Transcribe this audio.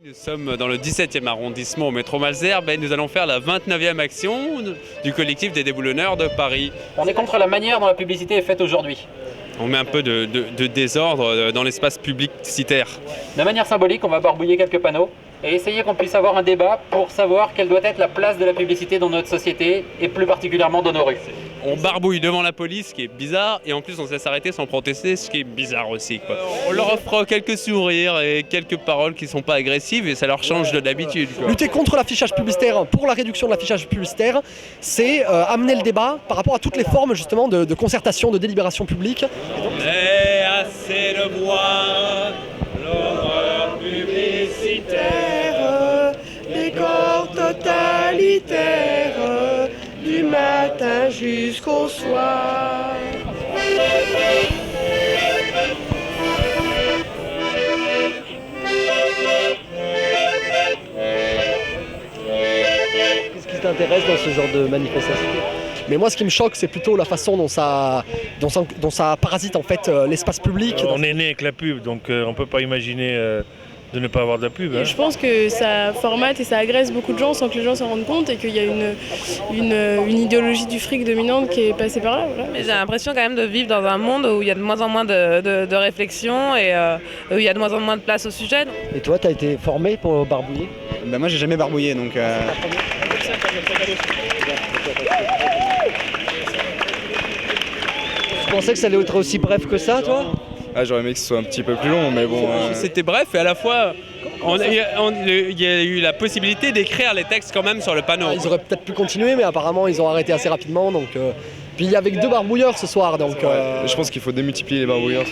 Nous sommes dans le 17e arrondissement au métro Malesherbes et nous allons faire la 29e action du collectif des déboulonneurs de Paris. On est contre la manière dont la publicité est faite aujourd'hui. On met un peu de désordre dans l'espace publicitaire. De manière symbolique, on va barbouiller quelques panneaux et essayer qu'on puisse avoir un débat pour savoir quelle doit être la place de la publicité dans notre société et plus particulièrement dans nos rues. On barbouille devant la police, ce qui est bizarre, et en plus on se laisse arrêter sans protester, ce qui est bizarre aussi, quoi. On leur offre quelques sourires et quelques paroles qui ne sont pas agressives et ça leur change de d'habitude, quoi. Lutter contre l'affichage publicitaire, pour la réduction de l'affichage publicitaire, c'est amener le débat par rapport à toutes les formes justement de concertation, de délibération publique. Mais assez de voir l'horreur publicitaire, les corps totalitaires, du matin jusqu'au soir. Qu'est-ce qui t'intéresse dans ce genre de manifestation ? Mais moi, ce qui me choque, c'est plutôt la façon dont ça parasite en fait l'espace public. On est né avec la pub, donc on ne peut pas imaginer de ne pas avoir de la pub. Hein. Je pense que ça formate et ça agresse beaucoup de gens sans que les gens s'en rendent compte et qu'il y a une idéologie du fric dominante qui est passée par là. Voilà. Mais j'ai l'impression quand même de vivre dans un monde où il y a de moins en moins de réflexion et où il y a de moins en moins de place au sujet. Et toi, tu as été formé pour barbouiller ? Ben moi, j'ai jamais barbouillé, donc... Tu pensais que ça allait être aussi bref que ça, toi ? Ah, j'aurais aimé que ce soit un petit peu plus long, mais bon... C'était bref et à la fois il y a eu la possibilité d'écrire les textes quand même sur le panneau. Ils auraient peut-être pu continuer, mais apparemment ils ont arrêté assez rapidement. Donc, puis il y avait que 2 barbouilleurs ce soir. Donc, Je pense qu'il faut démultiplier les barbouilleurs.